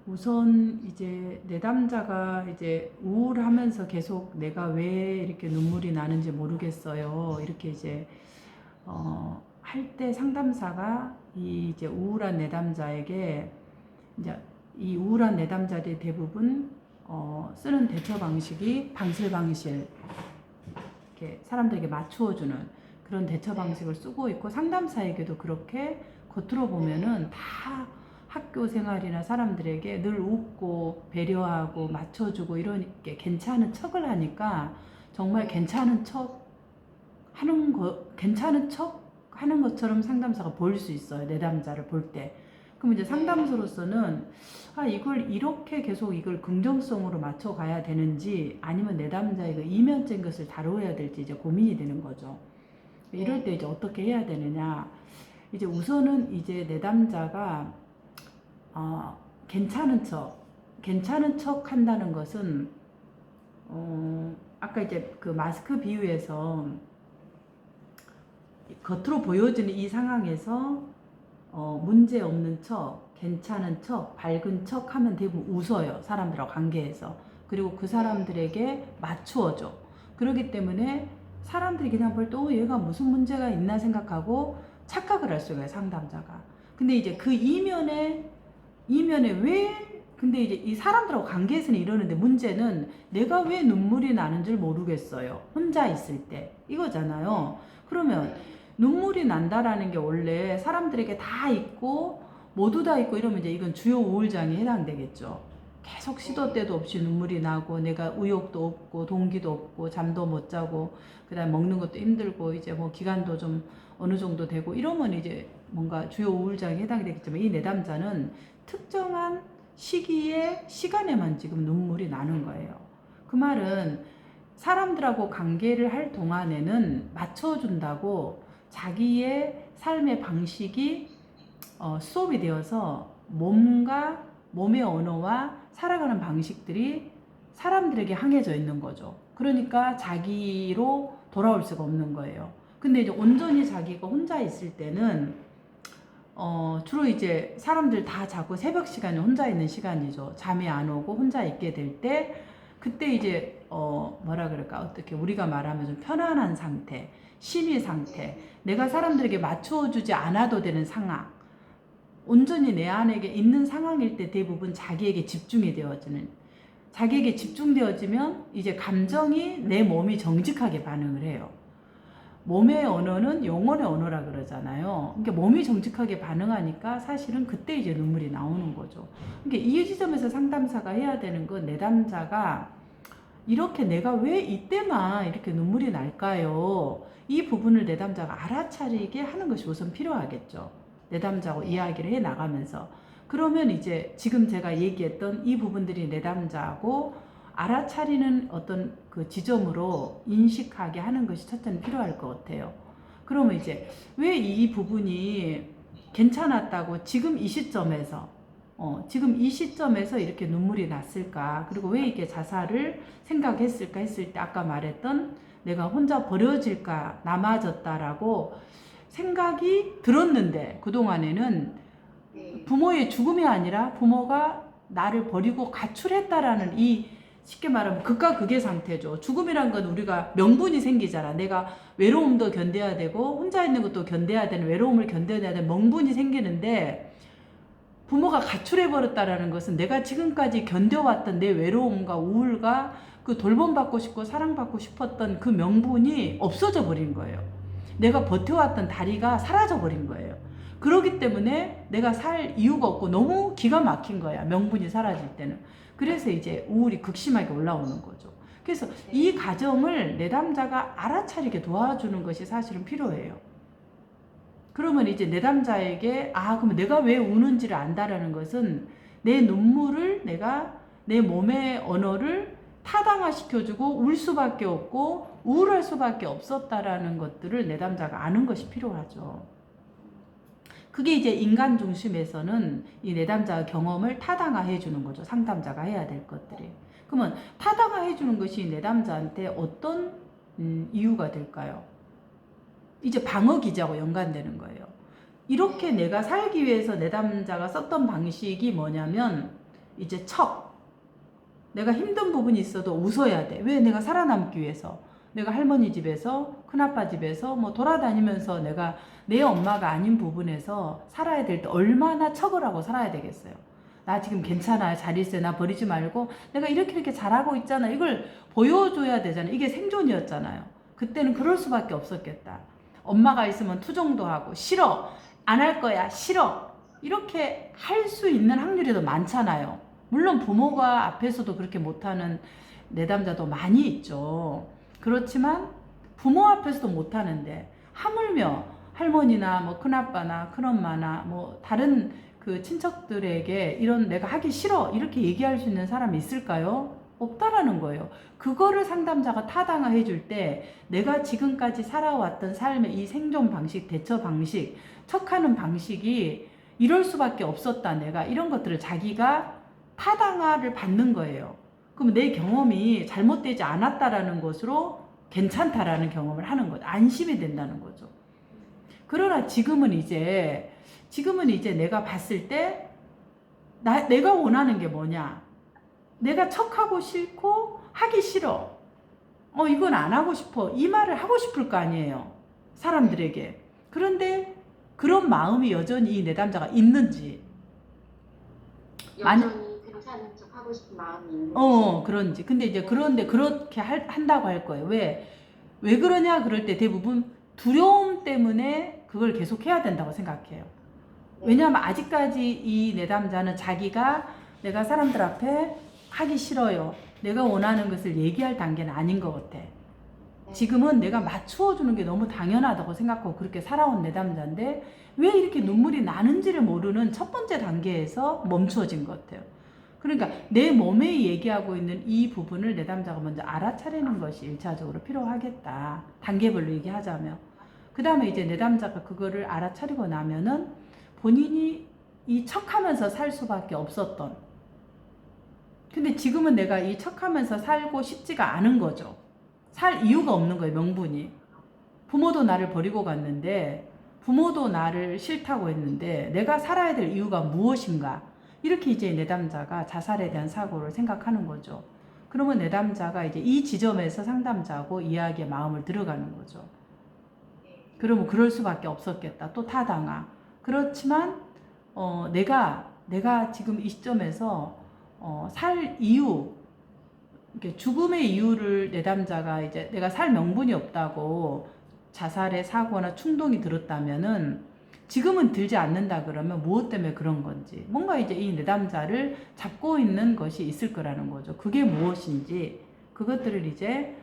우선 이제 내담자가 이제 우울하면서 계속 내가 왜 이렇게 눈물이 나는지 모르겠어요. 이렇게 이제 할 때 상담사가 이 이제 우울한 내담자에게 이제 이 우울한 내담자들이 대부분 쓰는 대처 방식이 방실방실 이렇게 사람들에게 맞추어주는 그런 대처 방식을 쓰고 있고, 상담사에게도 그렇게 겉으로 보면은 다 학교 생활이나 사람들에게 늘 웃고 배려하고 맞춰주고 이렇게 괜찮은 척을 하니까 정말 괜찮은 척 하는 것처럼 상담사가 보일 수 있어요. 내담자를 볼 때. 그럼 이제 상담소로서는 이걸 이렇게 계속 이걸 긍정성으로 맞춰가야 되는지 아니면 내담자의 그 이면적인 것을 다루어야 될지 이제 고민이 되는 거죠. 이럴 때 이제 어떻게 해야 되느냐. 이제 우선은 이제 내담자가 괜찮은 척 한다는 것은 아까 이제 그 마스크 비유에서 겉으로 보여지는 이 상황에서 문제 없는 척, 괜찮은 척, 밝은 척 하면 대부분 웃어요. 사람들하고 관계에서. 그리고 그 사람들에게 맞추어줘. 그렇기 때문에 사람들이 그냥 볼 때 얘가 무슨 문제가 있나 생각하고 착각을 할 수가 있어요. 상담자가. 근데 이제 그 이면에 근데 이제 이 사람들하고 관계에서는 이러는데, 문제는 내가 왜 눈물이 나는 줄 모르겠어요. 혼자 있을 때. 이거잖아요. 그러면 눈물이 난다라는 게 원래 사람들에게 다 있고 모두 다 있고 이러면 이제 이건 주요 우울장에 해당되겠죠. 계속 시도 때도 없이 눈물이 나고 내가 의욕도 없고 동기도 없고 잠도 못 자고 그다음 먹는 것도 힘들고 이제 뭐 기간도 좀 어느 정도 되고 이러면 이제 뭔가 주요 우울장에 해당이 되겠지만, 이 내담자는 특정한 시기에 시간에만 지금 눈물이 나는 거예요. 그 말은 사람들하고 관계를 할 동안에는 맞춰준다고 자기의 삶의 방식이 수업이 되어서 몸의 언어와 살아가는 방식들이 사람들에게 항해져 있는 거죠. 그러니까 자기로 돌아올 수가 없는 거예요. 근데 이제 온전히 자기가 혼자 있을 때는 주로 이제 사람들 다 자고 새벽 시간이 혼자 있는 시간이죠. 잠이 안 오고 혼자 있게 될 때, 그때 이제 뭐라 그럴까, 어떻게 우리가 말하면 좀 편안한 상태, 심의 상태, 내가 사람들에게 맞춰주지 않아도 되는 상황, 온전히 내 안에게 있는 상황일 때 대부분 자기에게 집중되어지면 이제 감정이 내 몸이 정직하게 반응을 해요. 몸의 언어는 영혼의 언어라 그러잖아요. 그러니까 몸이 정직하게 반응하니까 사실은 그때 이제 눈물이 나오는 거죠. 그러니까 이 지점에서 상담사가 해야 되는 건, 내담자가 이렇게 내가 왜 이때만 이렇게 눈물이 날까요? 이 부분을 내담자가 알아차리게 하는 것이 우선 필요하겠죠. 내담자하고 이야기를 해 나가면서. 그러면 이제 지금 제가 얘기했던 이 부분들이 내담자하고 알아차리는 어떤 그 지점으로 인식하게 하는 것이 첫째는 필요할 것 같아요. 그러면 이제 왜 이 부분이 괜찮았다고 지금 이 시점에서 이렇게 눈물이 났을까? 그리고 왜 이게 자살을 생각했을까 했을 때, 아까 말했던 내가 혼자 버려질까, 남아졌다라고 생각이 들었는데, 그동안에는 부모의 죽음이 아니라 부모가 나를 버리고 가출했다라는 이, 쉽게 말하면 극과 극의 상태죠. 죽음이란 건 우리가 명분이 생기잖아. 내가 외로움도 견뎌야 되고 혼자 있는 것도 견뎌야 되는, 외로움을 견뎌야 되는 명분이 생기는데, 부모가 가출해버렸다라는 것은 내가 지금까지 견뎌왔던 내 외로움과 우울과 그 돌봄받고 싶고 사랑받고 싶었던 그 명분이 없어져 버린 거예요. 내가 버텨왔던 다리가 사라져 버린 거예요. 그렇기 때문에 내가 살 이유가 없고 너무 기가 막힌 거야, 명분이 사라질 때는. 그래서 이제 우울이 극심하게 올라오는 거죠. 그래서 이 과정을 내담자가 알아차리게 도와주는 것이 사실은 필요해요. 그러면 이제 내담자에게 그러면 내가 왜 우는지를 안다라는 것은, 내 눈물을 내가 내 몸의 언어를 타당화시켜주고 울 수밖에 없고 우울할 수밖에 없었다라는 것들을 내담자가 아는 것이 필요하죠. 그게 이제 인간 중심에서는 이 내담자의 경험을 타당화해 주는 거죠. 상담자가 해야 될 것들이. 그러면 타당화해 주는 것이 내담자한테 어떤 이유가 될까요? 이제 방어 기제하고 연관되는 거예요. 이렇게 내가 살기 위해서 내담자가 썼던 방식이 뭐냐면 이제 내가 힘든 부분이 있어도 웃어야 돼. 왜? 내가 살아남기 위해서. 내가 할머니 집에서 큰아빠 집에서 뭐 돌아다니면서 내가 내 엄마가 아닌 부분에서 살아야 될 때 얼마나 척을 하고 살아야 되겠어요. 나 지금 괜찮아. 잘 있어. 나 버리지 말고 내가 이렇게 잘하고 있잖아. 이걸 보여줘야 되잖아. 이게 생존이었잖아요. 그때는 그럴 수밖에 없었겠다. 엄마가 있으면 투정도 하고 싫어. 안 할 거야. 싫어. 이렇게 할 수 있는 확률이 더 많잖아요. 물론 부모가 앞에서도 그렇게 못하는 내담자도 많이 있죠. 그렇지만 부모 앞에서도 못하는데 하물며 할머니나 뭐 큰아빠나 큰엄마나 뭐 다른 그 친척들에게 이런 내가 하기 싫어 이렇게 얘기할 수 있는 사람이 있을까요? 없다라는 거예요. 그거를 상담자가 타당화해 줄 때 내가 지금까지 살아왔던 삶의 이 생존 방식, 대처 방식, 척하는 방식이 이럴 수밖에 없었다. 내가 이런 것들을 자기가 타당화를 받는 거예요. 그럼 내 경험이 잘못되지 않았다라는 것으로 괜찮다라는 경험을 하는 거죠. 안심이 된다는 거죠. 그러나 지금은 이제 내가 봤을 때 내가 원하는 게 뭐냐? 내가 척하고 싫고 하기 싫어. 이건 안 하고 싶어. 이 말을 하고 싶을 거 아니에요. 사람들에게. 그런데 그런 마음이 여전히 이 내담자가 있는지. 여전히 괜찮은 척 하고 싶은 마음이 있는지. 그런지. 근데 이제 그런데 그렇게 한다고 할 거예요. 왜 그러냐? 그럴 때 대부분 두려움 때문에 그걸 계속 해야 된다고 생각해요. 왜냐하면 아직까지 이 내담자는 자기가 내가 사람들 앞에 하기 싫어요. 내가 원하는 것을 얘기할 단계는 아닌 것 같아. 지금은 내가 맞추어 주는 게 너무 당연하다고 생각하고 그렇게 살아온 내담자인데 왜 이렇게 눈물이 나는지를 모르는 첫 번째 단계에서 멈추어진 것 같아요. 그러니까 내 몸에 얘기하고 있는 이 부분을 내담자가 먼저 알아차리는 것이 1차적으로 필요하겠다. 단계별로 얘기하자면. 그 다음에 이제 내담자가 그거를 알아차리고 나면은 본인이 이 척하면서 살 수밖에 없었던. 근데 지금은 내가 이 척하면서 살고 싶지가 않은 거죠. 살 이유가 없는 거예요, 명분이. 부모도 나를 버리고 갔는데, 부모도 나를 싫다고 했는데, 내가 살아야 될 이유가 무엇인가? 이렇게 이제 내담자가 자살에 대한 사고를 생각하는 거죠. 그러면 내담자가 이제 이 지점에서 상담자하고 이야기의 마음을 들어가는 거죠. 그러면 그럴 수밖에 없었겠다. 또 타당화. 그렇지만, 내가 지금 이 시점에서, 살 이유, 이렇게 죽음의 이유를 내담자가 이제 내가 살 명분이 없다고 자살의 사고나 충동이 들었다면은 지금은 들지 않는다 그러면 무엇 때문에 그런 건지 뭔가 이제 이 내담자를 잡고 있는 것이 있을 거라는 거죠. 그게 무엇인지 그것들을 이제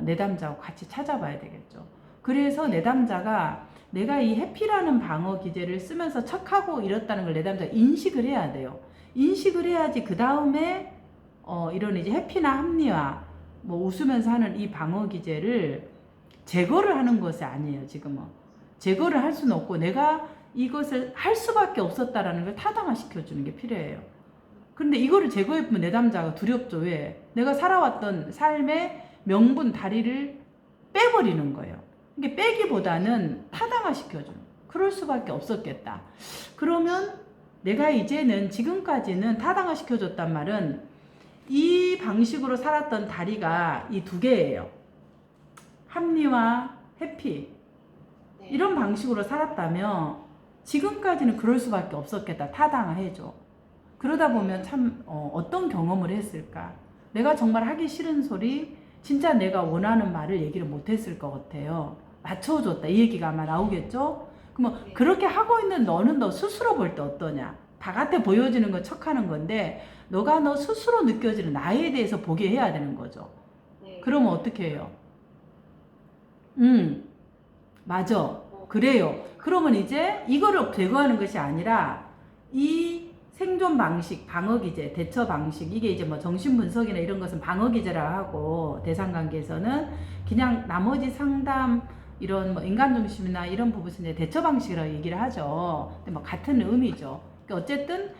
내담자하고 같이 찾아봐야 되겠죠. 그래서 내담자가 내가 이 해피라는 방어 기제를 쓰면서 척하고 이렇다는 걸 내담자가 인식을 해야 돼요. 인식을 해야지 그 다음에 이런 이제 해피나 합리화, 뭐 웃으면서 하는 이 방어 기제를 제거를 하는 것이 아니에요, 지금은. 제거를 할 수는 없고 내가 이것을 할 수밖에 없었다라는 걸 타당화 시켜주는 게 필요해요. 그런데 이거를 제거해보면 내담자가 두렵죠. 왜? 내가 살아왔던 삶의 명분 다리를 빼버리는 거예요. 이게 빼기보다는 타당화 시켜주는. 그럴 수밖에 없었겠다. 그러면 내가 이제는 지금까지는 타당화 시켜줬단 말은 이 방식으로 살았던 다리가 이 두 개예요. 합리화, 해피. 이런 방식으로 살았다면 지금까지는 그럴 수밖에 없었겠다. 타당화 해줘. 그러다 보면 참 어떤 경험을 했을까? 내가 정말 하기 싫은 소리, 진짜 내가 원하는 말을 얘기를 못했을 것 같아요. 맞춰줬다. 이 얘기가 아마 나오겠죠? 그러면 그렇게 하고 있는 너는 너 스스로 볼 때 어떠냐? 바깥에 보여지는 건 척하는 건데 너가 너 스스로 느껴지는 나에 대해서 보게 해야 되는 거죠. 그러면 어떻게 해요? 맞아. 그래요. 그러면 이제 이거를 제거하는 것이 아니라 이 생존 방식, 방어 기제, 대처 방식, 이게 이제 뭐 정신분석이나 이런 것은 방어 기제라 하고 대상관계에서는 그냥 나머지 상담 이런 뭐 인간중심이나 이런 부분은 이제 대처 방식이라고 얘기를 하죠. 근데 뭐 같은 의미죠. 그러니까 어쨌든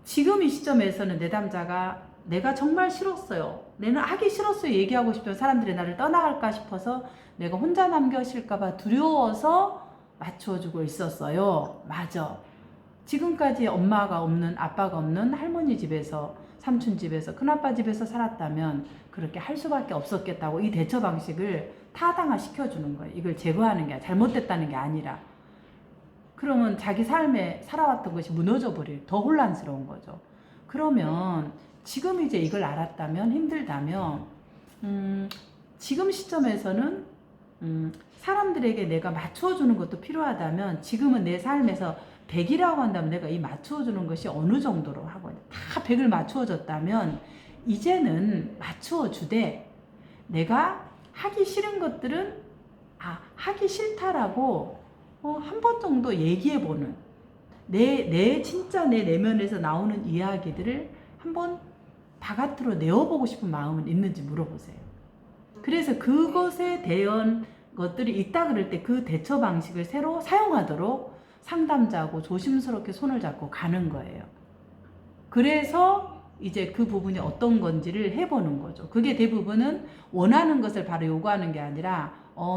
지금 이 시점에서는 내담자가 내가 정말 싫었어요. 내는 하기 싫었어요. 얘기하고 싶으면 사람들이 나를 떠나갈까 싶어서 내가 혼자 남겨질까봐 두려워서 맞춰주고 있었어요. 맞아. 지금까지 엄마가 없는, 아빠가 없는 할머니 집에서, 삼촌 집에서, 큰아빠 집에서 살았다면 그렇게 할 수밖에 없었겠다고 이 대처 방식을 타당화 시켜주는 거예요. 이걸 제거하는 게 잘못됐다는 게 아니라. 그러면 자기 삶에 살아왔던 것이 무너져 버릴, 더 혼란스러운 거죠. 그러면 지금 이제 이걸 알았다면, 힘들다면 지금 시점에서는 사람들에게 내가 맞추어주는 것도 필요하다면, 지금은 내 삶에서 100이라고 한다면 내가 이 맞추어주는 것이 어느 정도로 하고, 다 100을 맞추어줬다면 이제는 맞추어주되, 내가 하기 싫은 것들은 하기 싫다라고 한 번 정도 얘기해보는, 진짜 내 내면에서 나오는 이야기들을 한번 바깥으로 내어보고 싶은 마음은 있는지 물어보세요. 그래서 그것에 대한 것들이 있다 그럴 때 그 대처 방식을 새로 사용하도록 상담자하고 조심스럽게 손을 잡고 가는 거예요. 그래서 이제 그 부분이 어떤 건지를 해보는 거죠. 그게 대부분은 원하는 것을 바로 요구하는 게 아니라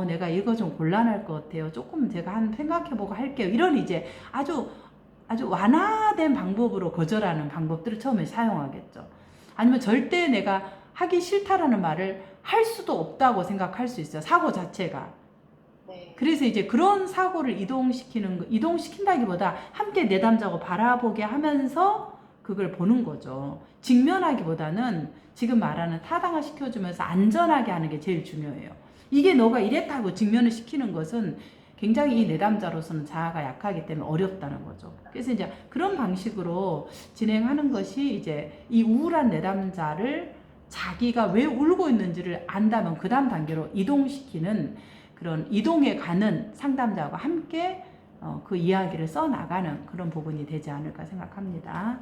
내가 이거 좀 곤란할 것 같아요. 조금 제가 생각해보고 할게요. 이런 이제 아주 완화된 방법으로 거절하는 방법들을 처음에 사용하겠죠. 아니면 절대 내가 하기 싫다라는 말을 할 수도 없다고 생각할 수 있어요. 사고 자체가. 네. 그래서 이제 그런 사고를 이동시킨다기보다 함께 내담자고 바라보게 하면서 그걸 보는 거죠. 직면하기보다는 지금 말하는 타당화 시켜주면서 안전하게 하는 게 제일 중요해요. 이게 너가 이랬다고 직면을 시키는 것은 굉장히 이 내담자로서는 자아가 약하기 때문에 어렵다는 거죠. 그래서 이제 그런 방식으로 진행하는 것이 이제 이 우울한 내담자를 자기가 왜 울고 있는지를 안다면 그 다음 단계로 이동시키는, 그런 이동해 가는 상담자와 함께 그 이야기를 써나가는 그런 부분이 되지 않을까 생각합니다.